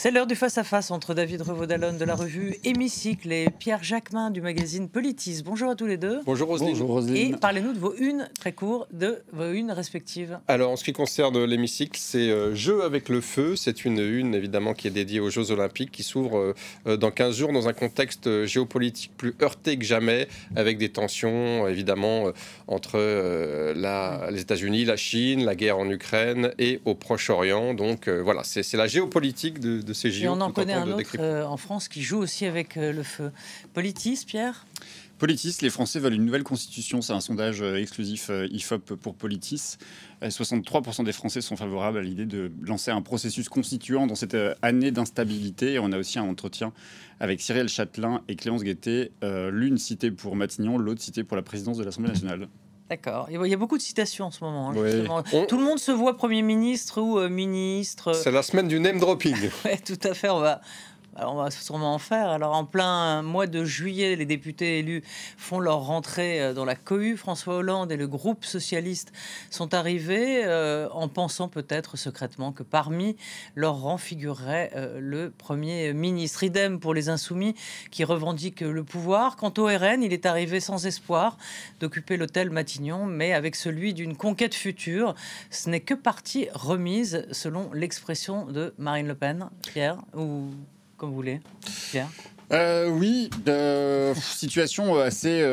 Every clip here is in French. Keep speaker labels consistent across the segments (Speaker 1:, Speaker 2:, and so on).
Speaker 1: C'est l'heure du face-à-face entre David Revaud-Dallon de la revue Hémicycle et Pierre Jacquemin du magazine Politis. Bonjour à tous les deux.
Speaker 2: Bonjour Roselyne.
Speaker 1: Bonjour Roselyne. Et parlez-nous de vos unes, très court, de vos unes respectives.
Speaker 2: Alors en ce qui concerne l'Hémicycle, c'est Jeux avec le feu. C'est une une évidemment qui est dédiée aux Jeux Olympiques qui s'ouvre dans 15 jours dans un contexte géopolitique plus heurté que jamais, avec des tensions évidemment entre les États-Unis, la Chine, la guerre en Ukraine et au Proche-Orient. Donc voilà, c'est la géopolitique de ces JO.
Speaker 1: Et on en connaît un autre en France qui joue aussi avec le feu. Politis, Pierre ?
Speaker 3: Politis, les Français veulent une nouvelle constitution. C'est un sondage exclusif IFOP pour Politis. 63% des Français sont favorables à l'idée de lancer un processus constituant dans cette année d'instabilité. Et on a aussi un entretien avec Cyril Châtelain et Clémence Guettet, l'une citée pour Matignon, l'autre citée pour la présidence de l'Assemblée nationale.
Speaker 1: D'accord. Il y a beaucoup de citations en ce moment.
Speaker 2: Oui.
Speaker 1: Tout le monde se voit Premier ministre ou ministre.
Speaker 2: C'est la semaine du name dropping.
Speaker 1: Oui, tout à fait. On va sûrement en faire. Alors, en plein mois de juillet, les députés élus font leur rentrée dans la cohue. François Hollande et le groupe socialiste sont arrivés en pensant peut-être secrètement que parmi leurs rangs figurerait le Premier ministre. Idem pour les Insoumis qui revendiquent le pouvoir. Quant au RN, il est arrivé sans espoir d'occuper l'hôtel Matignon, mais avec celui d'une conquête future. Ce n'est que partie remise, selon l'expression de Marine Le Pen. Pierre, ou... comme vous voulez, Pierre.
Speaker 3: Oui, situation assez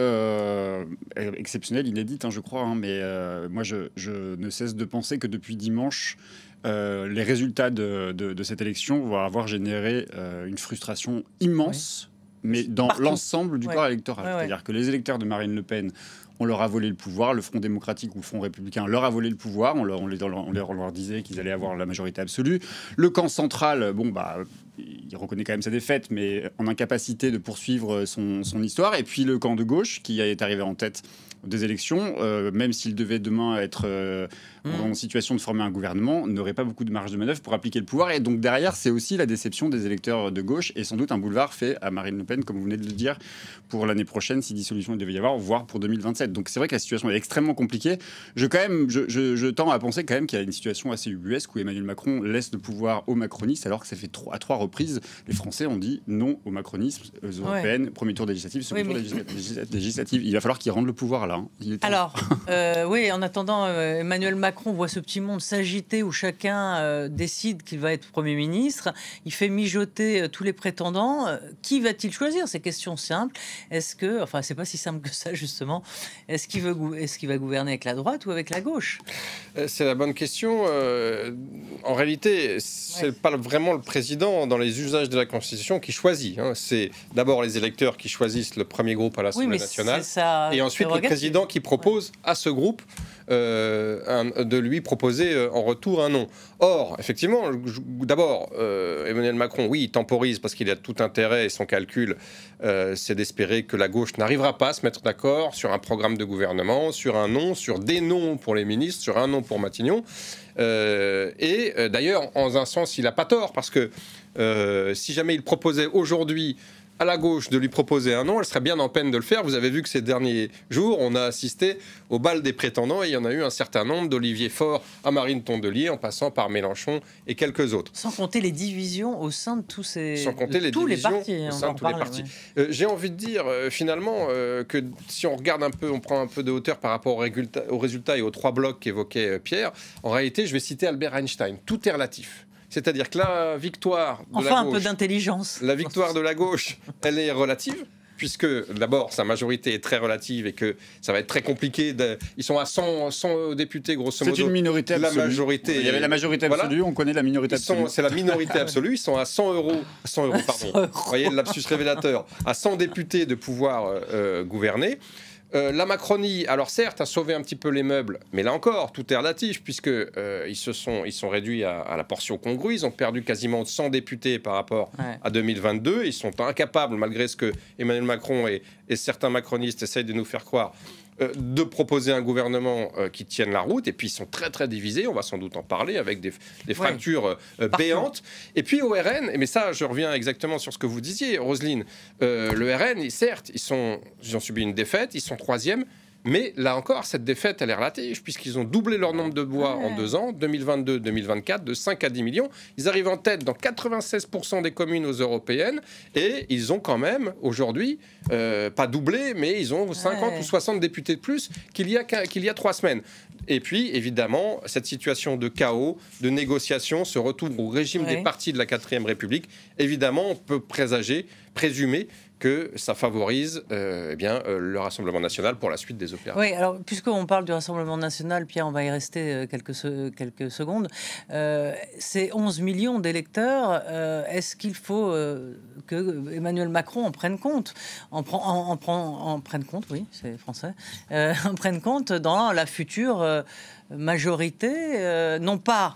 Speaker 3: exceptionnelle, inédite, je crois. Mais moi, je ne cesse de penser que depuis dimanche, les résultats de cette élection vont avoir généré une frustration immense, mais dans l'ensemble du corps électoral. C'est-à-dire que les électeurs de Marine Le Pen, on leur a volé le pouvoir. Le Front démocratique ou le Front républicain leur a volé le pouvoir. On leur disait qu'ils allaient avoir la majorité absolue. Le camp central, il reconnaît quand même sa défaite, mais en incapacité de poursuivre son histoire. Et puis le camp de gauche, qui est arrivé en tête des élections, même s'il devait demain être en situation de former un gouvernement, n'aurait pas beaucoup de marge de manœuvre pour appliquer le pouvoir. Et donc derrière, c'est aussi la déception des électeurs de gauche et sans doute un boulevard fait à Marine Le Pen, comme vous venez de le dire, pour l'année prochaine, si dissolution il devait y avoir, voire pour 2027. Donc c'est vrai que la situation est extrêmement compliquée. Je tends à penser quand même qu'il y a une situation assez ubuesque où Emmanuel Macron laisse le pouvoir aux macronistes, alors que ça fait à trois reprises, les Français ont dit non au macronisme, aux européennes, premier tour législatif, second tour législatif. Il va falloir qu'ils rendent le pouvoir là.
Speaker 1: Alors, oui, en attendant, Emmanuel Macron voit ce petit monde s'agiter où chacun décide qu'il va être Premier ministre. Il fait mijoter tous les prétendants. Qui va-t-il choisir? C'est question simple. Est-ce que, enfin, c'est pas si simple que ça justement. Est-ce qu'il va gouverner avec la droite ou avec la gauche?
Speaker 2: C'est la bonne question. En réalité, c'est pas vraiment le président dans les usages de la Constitution qui choisit. C'est d'abord les électeurs qui choisissent le premier groupe à l'Assemblée nationale, et ensuite le président qui propose à ce groupe de lui proposer en retour un nom. Or, effectivement, d'abord, Emmanuel Macron, oui, il temporise parce qu'il a tout intérêt et son calcul, c'est d'espérer que la gauche n'arrivera pas à se mettre d'accord sur un programme de gouvernement, sur un nom, sur des noms pour les ministres, sur un nom pour Matignon. Et d'ailleurs, en un sens, il n'a pas tort parce que si jamais il proposait aujourd'hui à la gauche de lui proposer un nom, elle serait bien en peine de le faire. Vous avez vu que ces derniers jours, on a assisté au bal des prétendants et il y en a eu un certain nombre, d'Olivier Faure à Marine Tondelier, en passant par Mélenchon et quelques autres.
Speaker 1: Sans compter les divisions au sein de tous ces...
Speaker 2: Sans compter les
Speaker 1: tous
Speaker 2: divisions
Speaker 1: les partis,
Speaker 2: au sein de tous les partis. J'ai envie de dire, finalement, que si on regarde un peu, on prend un peu de hauteur par rapport aux résultats et aux trois blocs qu'évoquait Pierre, en réalité, je vais citer Albert Einstein. Tout est relatif. C'est-à-dire que la victoire de la gauche,
Speaker 1: un peu d'intelligence.
Speaker 2: La victoire de la gauche, elle est relative, puisque d'abord sa majorité est très relative et que ça va être très compliqué. Ils sont à 100 députés, grosso modo.
Speaker 3: C'est une minorité absolue.
Speaker 2: La majorité,
Speaker 3: il y avait la majorité absolue, voilà. On connaît la minorité absolue.
Speaker 2: C'est la minorité absolue. Ils sont à 100 euros, pardon. Vous voyez le lapsus révélateur. À 100 députés de pouvoir gouverner. La Macronie, alors certes, a sauvé un petit peu les meubles, mais là encore, tout est relatif, puisque ils sont réduits à la portion congrue. Ils ont perdu quasiment 100 députés par rapport à 2022. Ils sont incapables, malgré ce que Emmanuel Macron et certains macronistes essayent de nous faire croire, de proposer un gouvernement qui tienne la route. Et puis ils sont très très divisés, on va sans doute en parler, avec des fractures béantes. Et puis au RN, mais ça je reviens exactement sur ce que vous disiez, Roselyne, le RN, certes, ils ont subi une défaite, ils sont troisième, Mais là encore, cette défaite, elle est relative, puisqu'ils ont doublé leur nombre de voix en 2 ans, 2022-2024, de 5 à 10 millions. Ils arrivent en tête dans 96% des communes aux européennes, et ils ont quand même, aujourd'hui, pas doublé, mais ils ont 50 ou 60 députés de plus qu'il y a 3 semaines. Et puis, évidemment, cette situation de chaos, de négociation, ce retour au régime des partis de la 4e République, évidemment, on peut présumer que ça favorise le Rassemblement national pour la suite des opérations.
Speaker 1: Oui, alors puisqu'on parle du Rassemblement national, Pierre, on va y rester quelques secondes. Ces 11 millions d'électeurs, est-ce qu'il faut que Emmanuel Macron en prenne compte, en prenne compte, oui, c'est français, en prenne compte dans la future majorité, non pas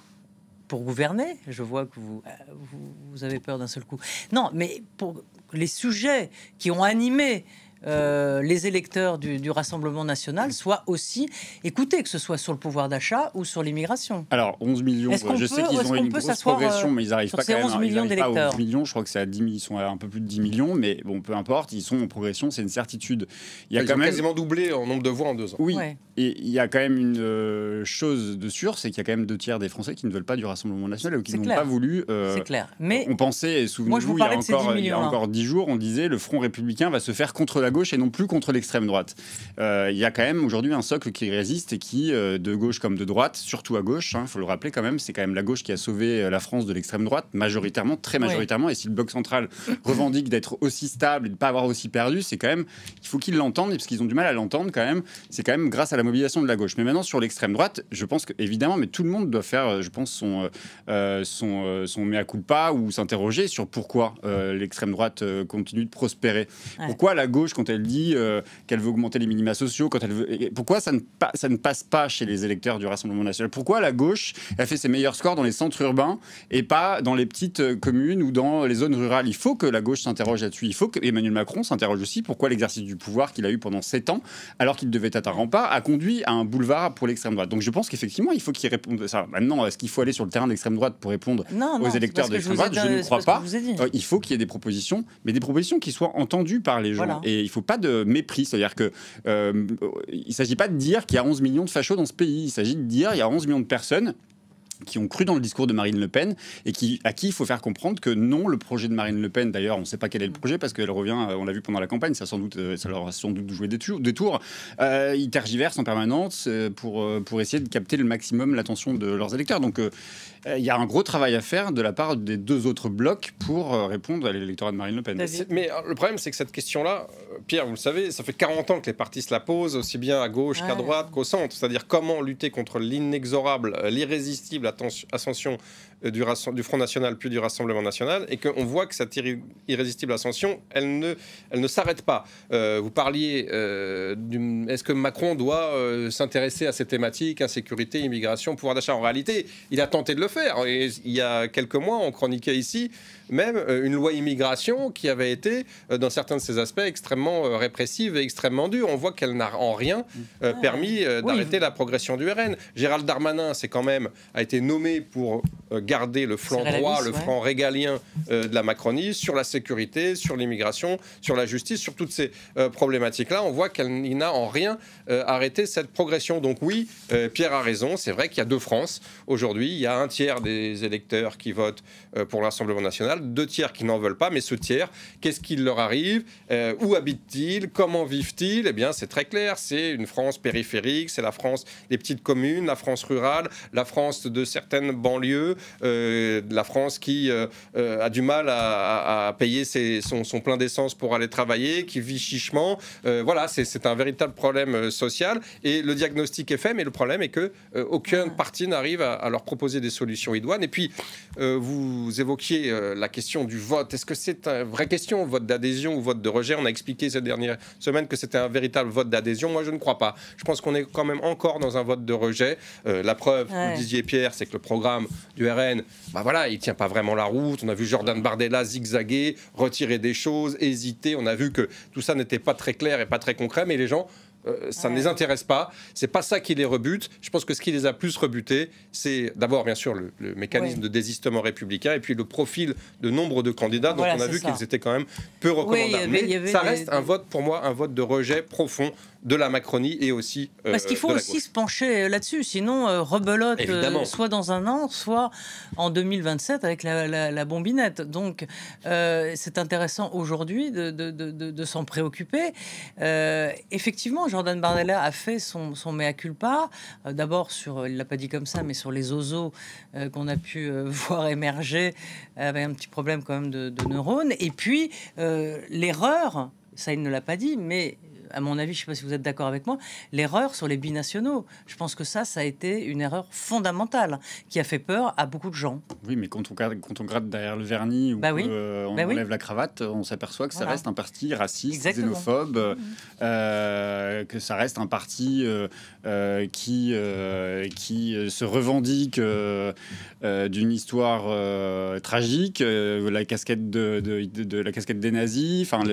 Speaker 1: pour gouverner, je vois que vous avez peur d'un seul coup, non, mais pour les sujets qui ont animé les électeurs du Rassemblement national soient aussi écoutés, que ce soit sur le pouvoir d'achat ou sur l'immigration.
Speaker 3: Alors, 11 millions, je sais qu'ils ont une grosse progression, mais ils n'arrivent pas quand même.
Speaker 1: 11 millions d'électeurs.
Speaker 3: 11 millions, je crois que c'est à 10 000, ils sont à un peu plus de 10 millions, mais bon, peu importe, ils sont en progression, c'est une certitude.
Speaker 2: Ils ont quasiment doublé en nombre de voix en 2 ans.
Speaker 3: Oui, et il y a quand même une chose de sûre, c'est qu'il y a quand même 2 tiers des Français qui ne veulent pas du Rassemblement national ou qui n'ont pas voulu.
Speaker 1: C'est clair. Mais
Speaker 3: on pensait, et souvenez-vous, il y a encore 10 jours, on disait le Front républicain va se faire contre la gauche et non plus contre l'extrême droite. Il y a quand même aujourd'hui un socle qui résiste et qui, de gauche comme de droite, surtout à gauche, faut le rappeler quand même, c'est quand même la gauche qui a sauvé la France de l'extrême droite, majoritairement, très majoritairement. Et si le bloc central revendique d'être aussi stable et de ne pas avoir aussi perdu, c'est quand même, il faut qu'ils l'entendent, parce qu'ils ont du mal à l'entendre quand même, c'est quand même grâce à la mobilisation de la gauche. Mais maintenant, sur l'extrême droite, je pense que, évidemment, mais tout le monde doit faire, je pense, son mea culpa ou s'interroger sur pourquoi l'extrême droite continue de prospérer. Pourquoi la gauche, quand elle dit qu'elle veut augmenter les minima sociaux, pourquoi ça ne passe pas chez les électeurs du Rassemblement national? Pourquoi la gauche a fait ses meilleurs scores dans les centres urbains et pas dans les petites communes ou dans les zones rurales? Il faut que la gauche s'interroge là-dessus. Il faut que Emmanuel Macron s'interroge aussi pourquoi l'exercice du pouvoir qu'il a eu pendant 7 ans, alors qu'il devait être un rempart, a conduit à un boulevard pour l'extrême droite. Donc je pense qu'effectivement, il faut qu'il réponde à ça. Maintenant, est-ce qu'il faut aller sur le terrain de l'extrême droite pour répondre aux électeurs de l'extrême droite? Je ne crois pas. Il faut qu'il y ait des propositions, mais des propositions qui soient entendues par les gens. Et il ne faut pas de mépris. C'est-à-dire que il ne s'agit pas de dire qu'il y a 11 millions de fachos dans ce pays. Il s'agit de dire qu'il y a 11 millions de personnes qui ont cru dans le discours de Marine Le Pen et à qui il faut faire comprendre que non, le projet de Marine Le Pen, d'ailleurs, on ne sait pas quel est le projet parce qu'elle revient, on l'a vu pendant la campagne, ça leur a sans doute joué des tours. Ils tergiversent en permanence pour essayer de capter le maximum l'attention de leurs électeurs. Donc, il y a un gros travail à faire de la part des 2 autres blocs pour répondre à l'électorat de Marine Le Pen.
Speaker 2: Mais le problème, c'est que cette question-là, Pierre, vous le savez, ça fait 40 ans que les partis se la posent, aussi bien à gauche qu'à droite qu'au centre. C'est-à-dire comment lutter contre l'inexorable, l'irrésistible ascension du Front National puis du Rassemblement National, et qu'on voit que cette irrésistible ascension, elle ne s'arrête pas. Vous parliez est-ce que Macron doit s'intéresser à ces thématiques, insécurité, immigration, pouvoir d'achat? En réalité, il a tenté de le faire. Et il y a quelques mois, on chroniquait ici même une loi immigration qui avait été, dans certains de ses aspects, extrêmement répressive et extrêmement dure. On voit qu'elle n'a en rien permis d'arrêter la progression du RN. Gérald Darmanin, a été nommé pour garder le flanc droit, le flanc régalien de la Macronie sur la sécurité, sur l'immigration, sur la justice, sur toutes ces problématiques-là. On voit qu'il n'a en rien arrêté cette progression. Donc oui, Pierre a raison, c'est vrai qu'il y a 2 France. Aujourd'hui, il y a 1/3 des électeurs qui votent pour l'Assemblée nationale, 2 tiers qui n'en veulent pas, mais ce tiers, qu'est-ce qu'il leur arrive? Où habitent-ils? Comment vivent-ils? Eh bien, c'est très clair, c'est une France périphérique, c'est la France des petites communes, la France rurale, la France de certaines banlieues, la France qui a du mal à payer son plein d'essence pour aller travailler, qui vit chichement. Voilà, c'est un véritable problème social, et le diagnostic est fait, mais le problème est que aucun parti n'arrive à leur proposer des solutions idoines. Et puis, vous évoquiez la question du vote. Est-ce que c'est une vraie question, vote d'adhésion ou vote de rejet? On a expliqué ces dernières semaines que c'était un véritable vote d'adhésion. Moi, je ne crois pas. Je pense qu'on est quand même encore dans un vote de rejet. La preuve, vous disiez, Pierre, c'est que le programme du RN, il tient pas vraiment la route. On a vu Jordan Bardella zigzaguer, retirer des choses, hésiter. On a vu que tout ça n'était pas très clair et pas très concret, mais les gens, ça ne les intéresse pas. C'est pas ça qui les rebute. Je pense que ce qui les a plus rebutés, c'est d'abord, bien sûr, le mécanisme de désistement républicain et puis le profil de nombre de candidats dont on a vu qu'ils étaient quand même peu recommandables. Mais ça reste un vote, pour moi, un vote de rejet profond de la Macronie et aussi
Speaker 1: parce qu'il faut aussi se pencher là-dessus, sinon rebelote soit dans un an, soit en 2027 avec la bombinette. Donc c'est intéressant aujourd'hui de s'en préoccuper. Effectivement, Jordan Bardella a fait son mea culpa, d'abord sur, il l'a pas dit comme ça, mais sur les ozos qu'on a pu voir émerger avec un petit problème quand même de neurones. Et puis l'erreur, ça il ne l'a pas dit, mais à mon avis, je ne sais pas si vous êtes d'accord avec moi, l'erreur sur les binationaux. Je pense que ça a été une erreur fondamentale qui a fait peur à beaucoup de gens.
Speaker 3: Oui, mais quand on gratte derrière le vernis ou on enlève la cravate, on s'aperçoit que ça reste un parti raciste, xénophobe, que ça reste un parti qui se revendique d'une histoire tragique, la casquette de la casquette des nazis, enfin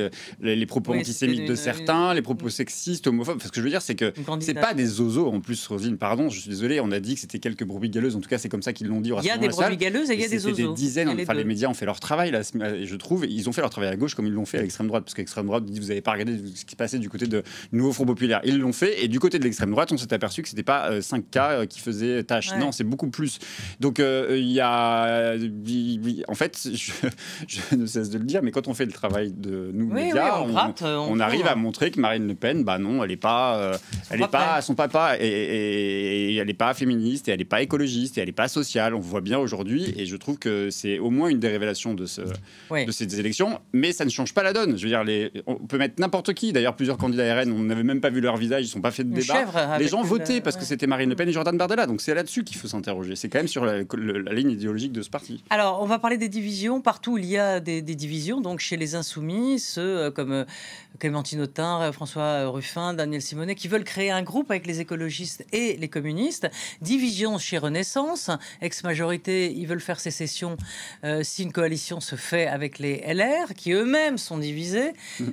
Speaker 3: les propos antisémites de certains, les propos sexistes, homophobes. Enfin, ce que je veux dire, c'est que c'est pas des zozos. En plus, Roselyne, pardon, je suis désolé, on a dit que c'était quelques brebis galeuses. En tout cas, c'est comme ça qu'ils l'ont dit.
Speaker 1: Il y a des brebis galeuses et il y a des zozos.
Speaker 3: Des dizaines. Enfin, les médias ont fait leur travail, là, je trouve. Ils ont fait leur travail à gauche comme ils l'ont fait à l'extrême droite, parce que l'extrême droite dit vous n'avez pas regardé ce qui passait du côté de Nouveau Front Populaire. Ils l'ont fait, et du côté de l'extrême droite, on s'est aperçu que c'était pas 5 cas qui faisaient tâche. Non, c'est beaucoup plus. Donc il y a, en fait, je ne cesse de le dire, mais quand on fait le travail de nous médias, on arrive à montrer que Marine Le Pen, bah non, elle est pas son papa, et elle n'est pas féministe, et elle n'est pas écologiste, et elle n'est pas sociale. On voit bien aujourd'hui, et je trouve que c'est au moins une des révélations de ces élections, mais ça ne change pas la donne. Je veux dire, on peut mettre n'importe qui. D'ailleurs, plusieurs candidats RN, on n'avait même pas vu leur visage, ils ne sont pas fait de débat. Les gens votaient parce que c'était Marine Le Pen et Jordan Bardella. Donc c'est là-dessus qu'il faut s'interroger. C'est quand même sur la ligne idéologique de ce parti.
Speaker 1: Alors, on va parler des divisions. Partout, il y a des divisions. Donc chez les Insoumis, ceux comme Clémentine Autain, François Ruffin, Daniel Simonet, qui veulent créer un groupe avec les écologistes et les communistes. Division chez Renaissance, ex-majorité, ils veulent faire sécession si une coalition se fait avec les LR, qui eux-mêmes sont divisés.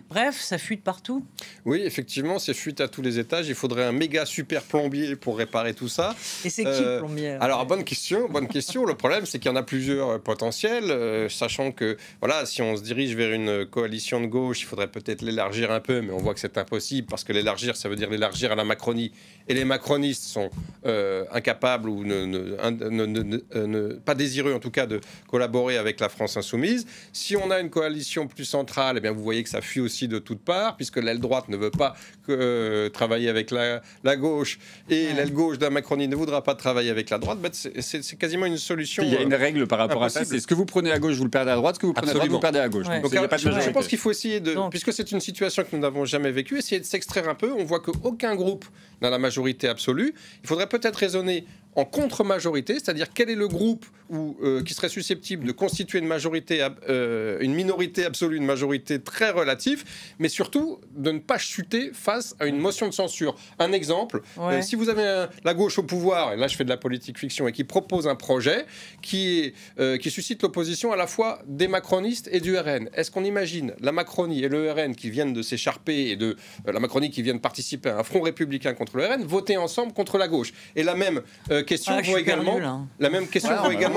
Speaker 1: Bref, ça fuite partout.
Speaker 2: Oui, effectivement, c'est fuite à tous les étages. Il faudrait un méga super plombier pour réparer tout ça.
Speaker 1: Et c'est qui le plombier?
Speaker 2: Alors, bonne question. Le problème, c'est qu'il y en a plusieurs potentiels, sachant que, voilà, si on se dirige vers une coalition de gauche, il faudrait peut-être l'élargir un peu, mais on voit que c'est impossible, parce que l'élargir, ça veut dire l'élargir à la Macronie. Et les macronistes sont incapables ou pas désireux, en tout cas, de collaborer avec la France insoumise. Si on a une coalition plus centrale, eh bien, vous voyez que ça fuit aussi de toutes parts, puisque l'aile droite ne veut pas travailler avec la gauche, et l'aile gauche de la Macronie ne voudra pas travailler avec la droite. Ben, c'est quasiment une solution.
Speaker 3: Il y a une règle par rapport à ça, c'est ce que vous prenez à gauche, vous le perdez à droite, ce que vous prenez à droite, vous le perdez à gauche.
Speaker 2: Donc, je pense qu'il faut essayer puisque c'est une situation que nous n'avons jamais vécue, essayer de s'extraire un peu. On voit qu'aucun groupe n'a la majorité absolue. Il faudrait peut-être raisonner en contre-majorité, c'est-à-dire quel est le groupe qui serait susceptible de constituer une minorité absolue, une majorité très relative, mais surtout de ne pas chuter face à une motion de censure. Un exemple, si vous avez la gauche au pouvoir, et là je fais de la politique fiction, et qui propose un projet qui suscite l'opposition à la fois des macronistes et du RN, est-ce qu'on imagine la Macronie et le RN qui viennent de s'écharper, et la Macronie qui vient de participer à un front républicain contre le RN, voter ensemble contre la gauche? Et la même question vaut également,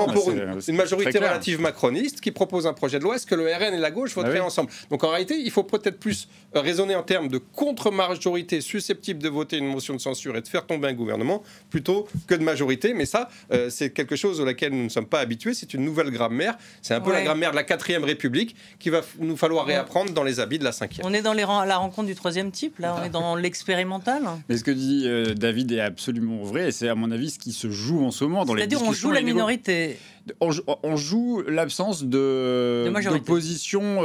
Speaker 2: pour une majorité relative macroniste qui propose un projet de loi. Est-ce que le RN et la gauche voteraient ensemble? Donc en réalité, il faut peut-être plus raisonner en termes de contre-majorité susceptible de voter une motion de censure et de faire tomber un gouvernement plutôt que de majorité. Mais ça, c'est quelque chose à laquelle nous ne sommes pas habitués. C'est une nouvelle grammaire. C'est un peu la grammaire de la 4e République qu'il va nous falloir réapprendre dans les habits de la 5e.
Speaker 1: On est dans la rencontre du 3e type, là. On est dans l'expérimental.
Speaker 3: Mais ce que dit David est absolument vrai. Et c'est à mon avis ce qui se joue en ce moment dans les discussions.
Speaker 1: C'est-à-dire on joue la minorité.
Speaker 3: On joue l'absence d'opposition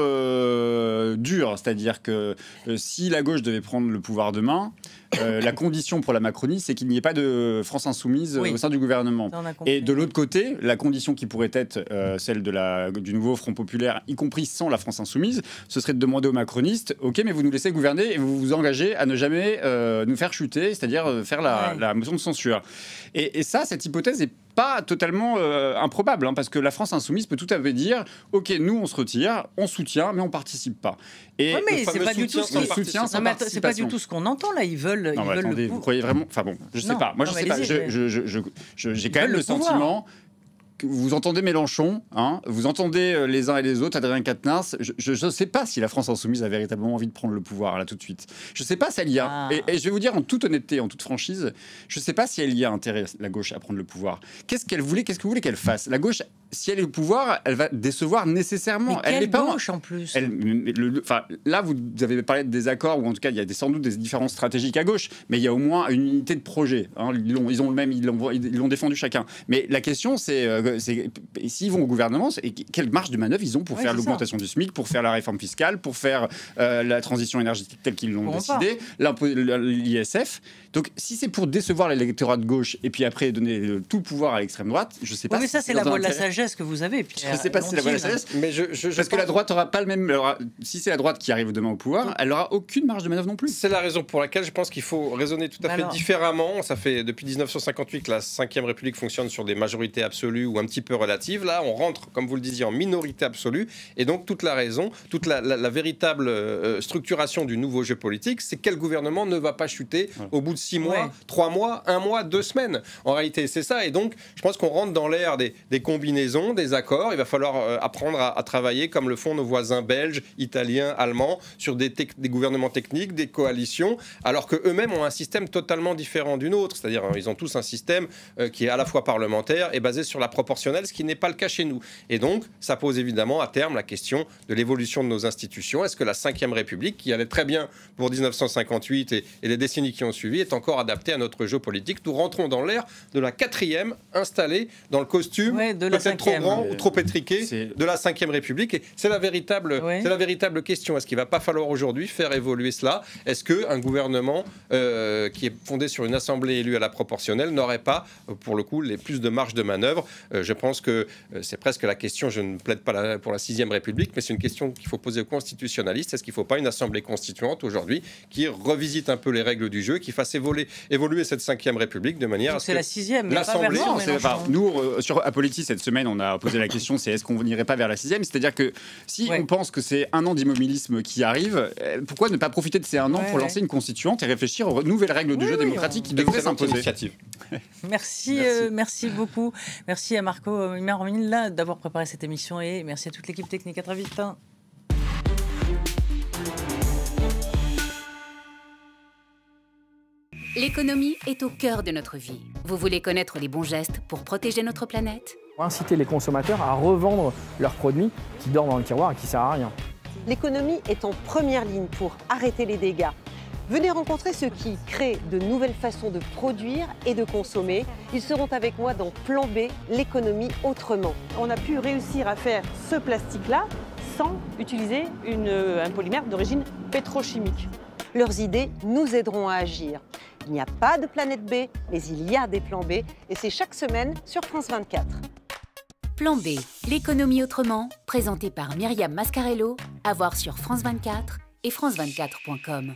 Speaker 3: dure. C'est-à-dire que si la gauche devait prendre le pouvoir demain, la condition pour la Macronie, c'est qu'il n'y ait pas de France insoumise au sein du gouvernement. Et de l'autre côté, la condition qui pourrait être celle du nouveau Front Populaire, y compris sans la France insoumise, ce serait de demander aux macronistes, ok, mais vous nous laissez gouverner et vous vous engagez à ne jamais nous faire chuter, c'est-à-dire faire la motion de censure. Et ça, cette hypothèse est pas totalement improbable, hein, parce que la France insoumise peut tout à fait dire ok, nous on se retire, on soutient, mais on participe pas.
Speaker 1: Et mais c'est pas du tout c'est pas du tout ce qu'on entend là. Ils veulent.
Speaker 3: Non, mais attendez, vous croyez vraiment? Enfin bon, je sais pas. Moi, je sais pas. J'ai quand même le sentiment. vous entendez Mélenchon, hein, vous entendez les uns et les autres, Adrien Quatennens. Je ne sais pas si la France insoumise a véritablement envie de prendre le pouvoir là tout de suite. Je ne sais pas si elle y a. Et je vais vous dire en toute honnêteté, en toute franchise, je ne sais pas si elle y a intérêt, la gauche, à prendre le pouvoir. Qu'est-ce que vous voulez qu'elle fasse? La gauche, si elle est au pouvoir, elle va décevoir nécessairement.
Speaker 1: Mais
Speaker 3: elle n'est pas
Speaker 1: gauche en plus.
Speaker 3: Là, vous avez parlé de désaccords, ou en tout cas, il y a sans doute des différences stratégiques à gauche, mais il y a au moins une unité de projet. Hein. Ils l'ont défendu chacun. Mais la question, c'est s'ils vont au gouvernement, quelle marge de manœuvre ils ont pour faire l'augmentation du SMIC, pour faire la réforme fiscale, pour faire la transition énergétique telle qu'ils l'ont décidé, l'ISF. Donc, si c'est pour décevoir l'électorat de gauche et puis après donner tout le pouvoir à l'extrême droite, je sais pas.
Speaker 1: Mais ça, c'est la voie de la sagesse que vous avez, Pierre.
Speaker 3: Je sais pas si c'est la voie de la sagesse, mais parce que la droite aura pas le même. Si c'est la droite qui arrive demain au pouvoir, elle aura aucune marge de manœuvre non plus.
Speaker 2: C'est la raison pour laquelle je pense qu'il faut raisonner tout à fait différemment. Ça fait depuis 1958 que la Ve République fonctionne sur des majorités absolues ou un petit peu relatives. Là, on rentre, comme vous le disiez, en minorité absolue. Et donc, toute la raison, toute la véritable structuration du nouveau jeu politique, c'est quel gouvernement ne va pas chuter au bout de 6 mois, 3 mois, 1 mois, 2 semaines. En réalité, c'est ça. Et donc, je pense qu'on rentre dans l'ère des combinaisons, des accords. Il va falloir apprendre à travailler comme le font nos voisins belges, italiens, allemands, sur des gouvernements techniques, des coalitions, alors qu'eux-mêmes ont un système totalement différent du nôtre. C'est-à-dire, ils ont tous un système qui est à la fois parlementaire et basé sur la proportionnelle, ce qui n'est pas le cas chez nous. Et donc, ça pose évidemment à terme la question de l'évolution de nos institutions. Est-ce que la Ve République, qui allait très bien pour 1958 et les décennies qui ont suivi, est encore adaptée à notre jeu politique? Nous rentrons dans l'ère de la 4e, installée dans le costume peut-être trop grand ou trop étriqué de la Ve République. Et c'est la véritable question. Est-ce qu'il ne va pas falloir aujourd'hui faire évoluer cela? Est-ce qu'un gouvernement qui est fondé sur une assemblée élue à la proportionnelle n'aurait pas, pour le coup, les plus de marge de manœuvre? Je pense que c'est presque la question, je ne plaide pas pour la 6e République, mais c'est une question qu'il faut poser aux constitutionnalistes. Est-ce qu'il ne faut pas une assemblée constituante aujourd'hui qui revisite un peu les règles du jeu, qui fasse évoluer cette 5e République de manière à ce que
Speaker 1: la 6e,
Speaker 2: l'Assemblée...
Speaker 3: Nous, sur Apolitis, cette semaine, on a posé la question, c'est est-ce qu'on n'irait pas vers la 6e? C'est-à-dire que si on pense que c'est 1 an d'immobilisme qui arrive, pourquoi ne pas profiter de ces 1 an pour lancer une constituante et réfléchir aux nouvelles règles du jeu démocratique qui devraient s'imposer?
Speaker 1: Merci beaucoup. Merci à Marco Mimarmilla d'avoir préparé cette émission et merci à toute l'équipe technique. À très vite.
Speaker 4: L'économie est au cœur de notre vie. Vous voulez connaître les bons gestes pour protéger notre planète?
Speaker 5: Inciter les consommateurs à revendre leurs produits qui dorment dans le tiroir et qui ne servent à rien.
Speaker 6: L'économie est en première ligne pour arrêter les dégâts. Venez rencontrer ceux qui créent de nouvelles façons de produire et de consommer. Ils seront avec moi dans Plan B, l'économie autrement.
Speaker 7: On a pu réussir à faire ce plastique-là sans utiliser un polymère d'origine pétrochimique.
Speaker 6: Leurs idées nous aideront à agir. Il n'y a pas de planète B, mais il y a des plans B et c'est chaque semaine sur France 24.
Speaker 4: Plan B, l'économie autrement, présenté par Myriam Mascarello, à voir sur France 24 et france24.com.